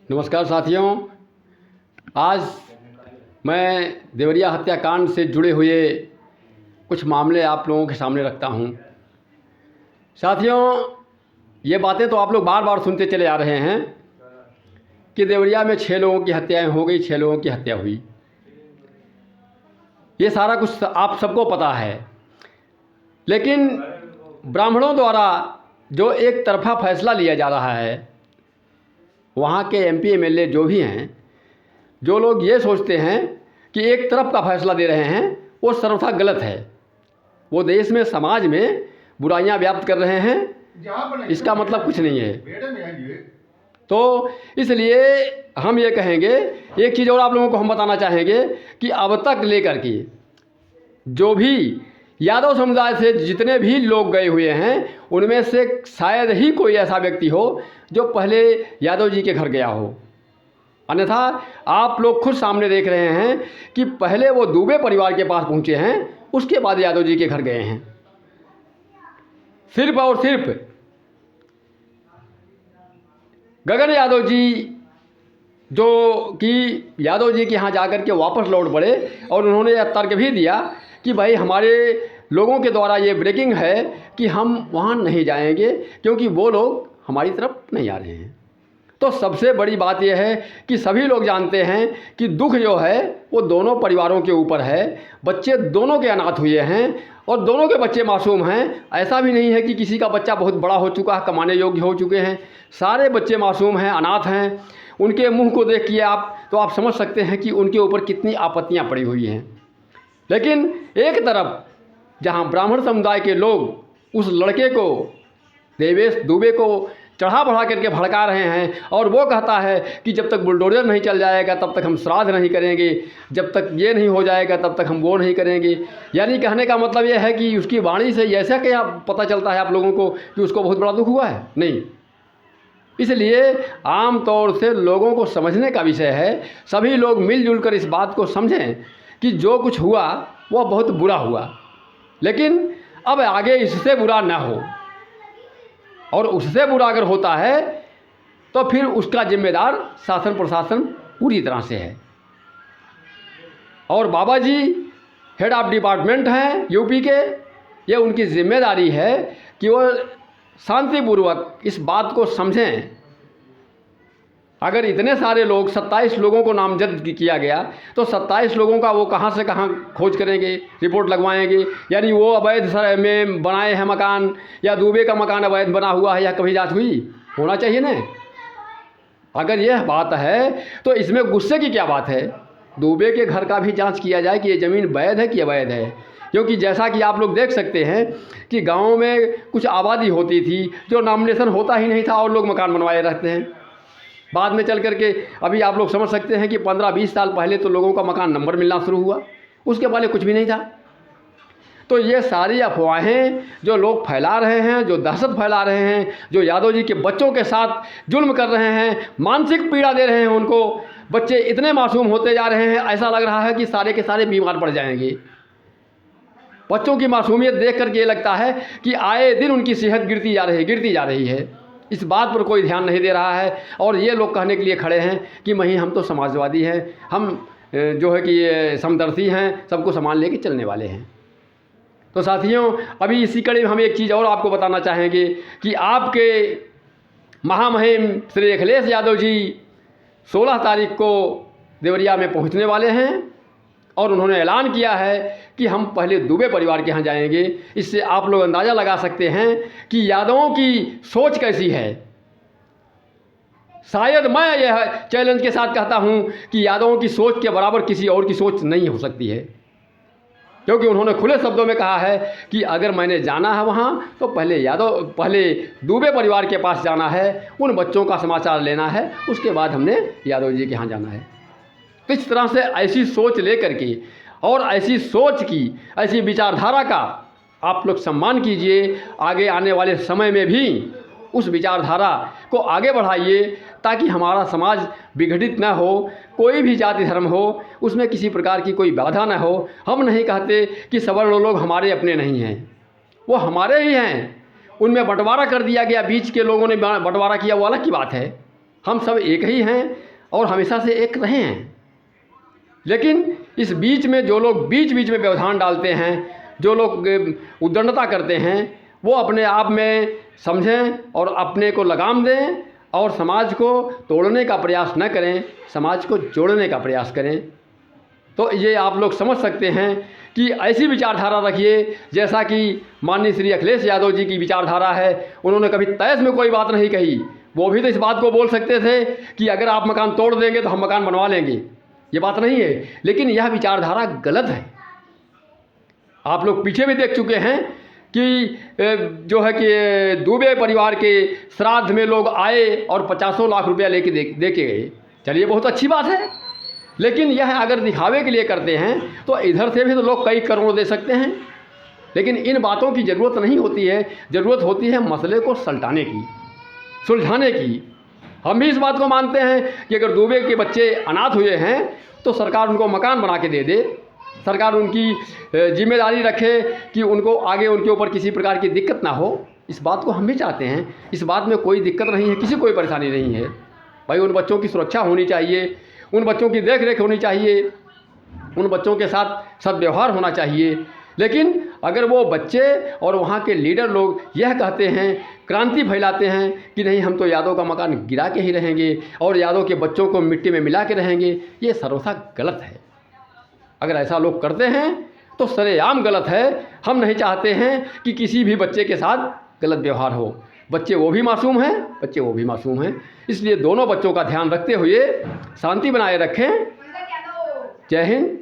नमस्कार साथियों। आज मैं देवरिया हत्याकांड से जुड़े हुए कुछ मामले आप लोगों के सामने रखता हूं। साथियों, ये बातें तो आप लोग बार बार सुनते चले आ रहे हैं कि देवरिया में 6 लोगों की हत्याएं हो गई, 6 लोगों की हत्या हुई। ये सारा कुछ आप सबको पता है, लेकिन ब्राह्मणों द्वारा जो एक तरफा फैसला लिया जा रहा है, वहाँ के एमपी एमएलए जो भी हैं, जो लोग ये सोचते हैं कि एक तरफ का फैसला दे रहे हैं, वो सर्वथा गलत है। वो देश में, समाज में बुराइयां व्याप्त कर रहे हैं। इसका मतलब कुछ नहीं है। तो इसलिए हम ये कहेंगे, एक चीज़ और आप लोगों को हम बताना चाहेंगे कि अब तक लेकर के जो भी यादव समुदाय से जितने भी लोग गए हुए हैं, उनमें से शायद ही कोई ऐसा व्यक्ति हो जो पहले यादव जी के घर गया हो। अन्यथा आप लोग खुद सामने देख रहे हैं कि पहले वो दुबे परिवार के पास पहुंचे हैं, उसके बाद यादव जी के घर गए हैं। सिर्फ और सिर्फ गगन यादव जी जो कि यादव जी के यहाँ जाकर के वापस लौट पड़े और उन्होंने यह तर्क भी दिया कि भाई हमारे लोगों के द्वारा ये ब्रेकिंग है कि हम वहाँ नहीं जाएंगे क्योंकि वो लोग हमारी तरफ नहीं आ रहे हैं। तो सबसे बड़ी बात यह है कि सभी लोग जानते हैं कि दुख जो है वो दोनों परिवारों के ऊपर है। बच्चे दोनों के अनाथ हुए हैं और दोनों के बच्चे मासूम हैं। ऐसा भी नहीं है कि किसी का बच्चा बहुत बड़ा हो चुका है, कमाने योग्य हो चुके हैं। सारे बच्चे मासूम हैं, अनाथ हैं। उनके मुंह को देखिए आप, तो आप समझ सकते हैं कि उनके ऊपर कितनी आपत्तियां पड़ी हुई हैं। लेकिन एक तरफ जहां ब्राह्मण समुदाय के लोग उस लड़के को, देवेश दुबे को चढ़ा बढ़ा करके भड़का रहे हैं और वो कहता है कि जब तक बुलडोजर नहीं चल जाएगा तब तक हम श्राद्ध नहीं करेंगे, जब तक ये नहीं हो जाएगा तब तक हम वो नहीं करेंगे। यानी कहने का मतलब ये है कि उसकी वाणी से ऐसा क्या पता चलता है आप लोगों को कि उसको बहुत बड़ा दुख हुआ है? नहीं। इसलिए आम तौर से लोगों को समझने का विषय है। सभी लोग मिलजुल कर इस बात को समझें कि जो कुछ हुआ वह बहुत बुरा हुआ, लेकिन अब आगे इससे बुरा ना हो। और उससे बुरा अगर होता है तो फिर उसका जिम्मेदार शासन प्रशासन पूरी तरह से है। और बाबा जी हेड ऑफ डिपार्टमेंट हैं यूपी के, ये उनकी जिम्मेदारी है कि वो शांतिपूर्वक इस बात को समझें। अगर इतने सारे लोग, 27 लोगों को नामजद किया गया, तो 27 लोगों का वो कहाँ से कहाँ खोज करेंगे, रिपोर्ट लगवाएंगे? यानी वो अवैध सर में बनाए हैं मकान, या दुबे का मकान अवैध बना हुआ है, या कभी जांच हुई? होना चाहिए ना। अगर यह बात है तो इसमें गुस्से की क्या बात है? दुबे के घर का भी जांच किया जाए कि ये ज़मीन वैध है कि अवैध है। क्योंकि जैसा कि आप लोग देख सकते हैं कि गाँव में कुछ आबादी होती थी जो नॉमिनेशन होता ही नहीं था और लोग मकान बनवाए रहते हैं। बाद में चल करके अभी आप लोग समझ सकते हैं कि 15-20 साल पहले तो लोगों का मकान नंबर मिलना शुरू हुआ, उसके पहले कुछ भी नहीं था। तो ये सारी अफवाहें जो लोग फैला रहे हैं, जो दहशत फैला रहे हैं, जो यादव जी के बच्चों के साथ जुल्म कर रहे हैं, मानसिक पीड़ा दे रहे हैं उनको, बच्चे इतने मासूम होते जा रहे हैं, ऐसा लग रहा है कि सारे के सारे बीमार पड़ जाएंगे। बच्चों की मासूमियत देख करके ये लगता है कि आए दिन उनकी सेहत गिरती जा रही है। इस बात पर कोई ध्यान नहीं दे रहा है। और ये लोग कहने के लिए खड़े हैं कि नहीं, हम तो समाजवादी हैं, हम जो है कि ये समदर्शी हैं, सबको सामान लेके चलने वाले हैं। तो साथियों, अभी इसी कड़ी में हम एक चीज़ और आपको बताना चाहेंगे कि आपके महामहिम श्री अखिलेश यादव जी 16 तारीख को देवरिया में पहुंचने वाले हैं और उन्होंने ऐलान किया है कि हम पहले दुबे परिवार के यहाँ जाएंगे। इससे आप लोग अंदाज़ा लगा सकते हैं कि यादवों की सोच कैसी है। शायद मैं यह चैलेंज के साथ कहता हूँ कि यादवों की सोच के बराबर किसी और की सोच नहीं हो सकती है, क्योंकि उन्होंने खुले शब्दों में कहा है कि अगर मैंने जाना है वहाँ तो पहले दुबे परिवार के पास जाना है, उन बच्चों का समाचार लेना है, उसके बाद हमने यादव जी के यहाँ जाना है। तो इस तरह से ऐसी सोच लेकर के और ऐसी सोच की, ऐसी विचारधारा का आप लोग सम्मान कीजिए। आगे आने वाले समय में भी उस विचारधारा को आगे बढ़ाइए ताकि हमारा समाज विघटित न हो। कोई भी जाति धर्म हो, उसमें किसी प्रकार की कोई बाधा न हो। हम नहीं कहते कि सवर्ण लोग हमारे अपने नहीं हैं, वो हमारे ही हैं। उनमें बंटवारा कर दिया गया, बीच के लोगों ने बंटवारा किया, वो अलग की बात है। हम सब एक ही हैं और हमेशा से एक रहे हैं। लेकिन इस बीच में जो लोग बीच बीच में व्यवधान डालते हैं, जो लोग उद्दंडता करते हैं, वो अपने आप में समझें और अपने को लगाम दें और समाज को तोड़ने का प्रयास न करें, समाज को जोड़ने का प्रयास करें। तो ये आप लोग समझ सकते हैं कि ऐसी विचारधारा रखिए जैसा कि माननीय श्री अखिलेश यादव जी की विचारधारा है। उन्होंने कभी तैस में कोई बात नहीं कही। वो भी तो इस बात को बोल सकते थे कि अगर आप मकान तोड़ देंगे तो हम मकान बनवा लेंगे, ये बात नहीं है। लेकिन यह विचारधारा गलत है। आप लोग पीछे भी देख चुके हैं कि जो है कि दुबे परिवार के श्राद्ध में लोग आए और 50 लाख रुपया लेके दे के गए। चलिए, बहुत अच्छी बात है। लेकिन यह अगर दिखावे के लिए करते हैं तो इधर से भी तो लोग कई करोड़ दे सकते हैं। लेकिन इन बातों की ज़रूरत नहीं होती है। ज़रूरत होती है मसले को सलटाने की, सुलझाने की। हम भी इस बात को मानते हैं कि अगर दुबे के बच्चे अनाथ हुए हैं तो सरकार उनको मकान बना के दे दे, सरकार उनकी जिम्मेदारी रखे कि उनको आगे उनके ऊपर किसी प्रकार की दिक्कत ना हो। इस बात को हम भी चाहते हैं। इस बात में कोई दिक्कत नहीं है, किसी कोई परेशानी नहीं है। भाई, उन बच्चों की सुरक्षा होनी चाहिए, उन बच्चों की देख रेख होनी चाहिए, उन बच्चों के साथ सद्व्यवहार होना चाहिए। लेकिन अगर वो बच्चे और वहाँ के लीडर लोग यह कहते हैं, क्रांति फैलाते हैं कि नहीं हम तो यादव का मकान गिरा के ही रहेंगे और यादव के बच्चों को मिट्टी में मिला के रहेंगे, ये सर्वथा गलत है। अगर ऐसा लोग करते हैं तो सरेआम गलत है। हम नहीं चाहते हैं कि किसी भी बच्चे के साथ गलत व्यवहार हो। बच्चे वो भी मासूम हैं, बच्चे वो भी मासूम हैं। इसलिए दोनों बच्चों का ध्यान रखते हुए शांति बनाए रखें। जय हिंद,